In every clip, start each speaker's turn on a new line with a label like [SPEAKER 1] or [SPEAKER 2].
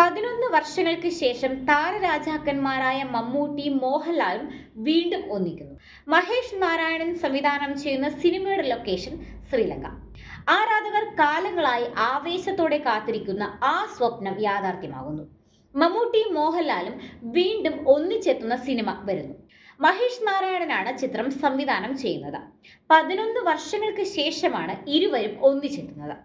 [SPEAKER 1] 11 വർഷങ്ങൾക്ക് ശേഷം താരരാജാക്കന്മാരായ മമ്മൂട്ടി മോഹൻലാലും വീണ്ടും ഒന്നിക്കുന്നു. മഹേഷ് നാരായണൻ സംവിധാനം ചെയ്യുന്ന സിനിമയുടെ ലൊക്കേഷൻ ശ്രീലങ്ക. ആരാധകർ കാലങ്ങളായി ആവേശത്തോടെ കാത്തിരിക്കുന്ന ആ സ്വപ്നം യാഥാർത്ഥ്യമാകുന്നു. മമ്മൂട്ടി മോഹൻലാലും വീണ്ടും ഒന്നിച്ചെത്തുന്ന സിനിമ വരുന്നു. മഹേഷ് നാരായണനാണ് ചിത്രം സംവിധാനം ചെയ്യുന്നത്. 11 വർഷങ്ങൾക്ക് ശേഷമാണ് ഇരുവരും ഒന്നിച്ചെത്തുന്നത്.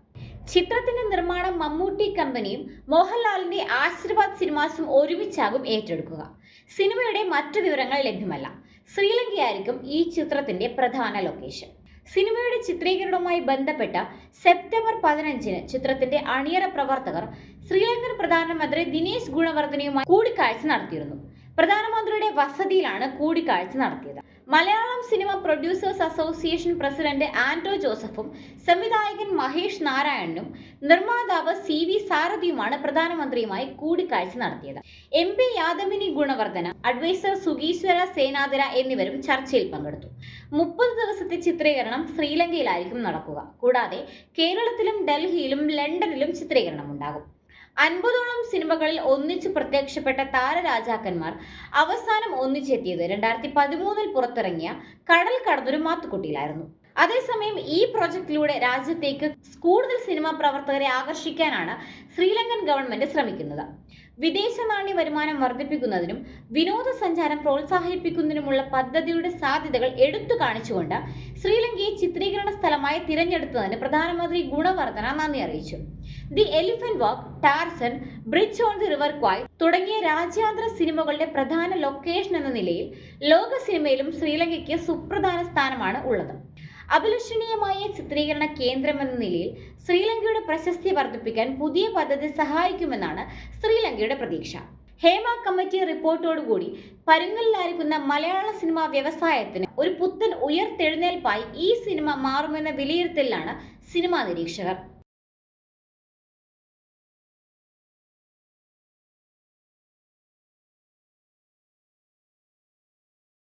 [SPEAKER 1] ചിത്രത്തിന്റെ നിർമ്മാണം മമ്മൂട്ടി കമ്പനിയും മോഹൻലാലിന്റെ ആശീർവാദ് സിനിമാസും ഒരുമിച്ചാകും ഏറ്റെടുക്കുക. സിനിമയുടെ മറ്റു വിവരങ്ങൾ ലഭ്യമല്ല. ശ്രീലങ്കയായിരിക്കും ഈ ചിത്രത്തിന്റെ പ്രധാന ലൊക്കേഷൻ. സിനിമയുടെ ചിത്രീകരണവുമായി ബന്ധപ്പെട്ട സെപ്റ്റംബർ 15-ന് ചിത്രത്തിന്റെ അണിയറ പ്രവർത്തകർ ശ്രീലങ്കൻ പ്രധാനമന്ത്രി ദിനേശ് ഗുണവർദ്ധനയുമായി കൂടിക്കാഴ്ച നടത്തിയിരുന്നു. പ്രധാനമന്ത്രിയുടെ വസതിയിലാണ് കൂടിക്കാഴ്ച നടത്തിയത്. Malayalam cinema producers association president Anto ജോസഫും സംവിധായകൻ മഹേഷ് നാരായണനും നിർമ്മാതാവ് CV സാരഥിയുമാണ് പ്രധാനമന്ത്രിയുമായി കൂടിക്കാഴ്ച നടത്തിയത്. MP യാദവിനി ഗുണവർദ്ധന, അഡ്വൈസർ സുഗീശ്വര സേനാതിര എന്നിവരും ചർച്ചയിൽ പങ്കെടുത്തു. 30 ദിവസത്തെ ചിത്രീകരണം ശ്രീലങ്കയിലായിരിക്കും നടക്കുക. കൂടാതെ കേരളത്തിലും ഡൽഹിയിലും ലണ്ടനിലും ചിത്രീകരണം ഉണ്ടാകും. 50ഓളം സിനിമകളിൽ ഒന്നിച്ചു പ്രത്യക്ഷപ്പെട്ട താരരാജാക്കന്മാർ അവസാനം ഒന്നിച്ചെത്തിയത് 2013-ൽ പുറത്തിറങ്ങിയ കടൽ കടന്നൊരു മാത്തുക്കുട്ടിയിലായിരുന്നു. അതേസമയം ഈ പ്രോജക്റ്റിലൂടെ രാജ്യത്തേക്ക് കൂടുതൽ സിനിമാ പ്രവർത്തകരെ ആകർഷിക്കാനാണ് ശ്രീലങ്കൻ ഗവൺമെന്റ് ശ്രമിക്കുന്നത്. വിദേശ നാണ്യ വരുമാനം വർദ്ധിപ്പിക്കുന്നതിനും വിനോദസഞ്ചാരം പ്രോത്സാഹിപ്പിക്കുന്നതിനുമുള്ള പദ്ധതിയുടെ സാധ്യതകൾ എടുത്തു കാണിച്ചുകൊണ്ട് ശ്രീലങ്കയെ ചിത്രീകരണ സ്ഥലമായി തിരഞ്ഞെടുത്തതിന് പ്രധാനമന്ത്രി ഗുണവർദ്ധന നന്ദി അറിയിച്ചു. The elephant walk, Tarzan, bridge on the river Kwai തുടങ്ങിയ രാജ്യാന്തര സിനിമകളുടെ പ്രധാന ലൊക്കേഷൻ എന്ന നിലയിൽ ലോക സിനിമയിലും ശ്രീലങ്കയ്ക്ക് സുപ്രധാന സ്ഥാനമാണ് ഉള്ളത്. അഭിലഷണീയമായ ചിത്രീകരണ കേന്ദ്രമെന്ന നിലയിൽ ശ്രീലങ്കയുടെ പ്രശസ്തി വർദ്ധിപ്പിക്കാൻ പുതിയ പദ്ധതി സഹായിക്കുമെന്നാണ് ശ്രീലങ്കയുടെ പ്രതീക്ഷ. ഹേമ കമ്മിറ്റി റിപ്പോർട്ടോടുകൂടി പരുങ്ങലിലായിരിക്കുന്ന മലയാള സിനിമാ വ്യവസായത്തിന് ഒരു പുത്തൻ ഉയർത്തെഴുന്നേൽപ്പായി ഈ സിനിമ മാറുമെന്ന വിലയിരുത്തലിലാണ് സിനിമാ നിരീക്ഷകർ.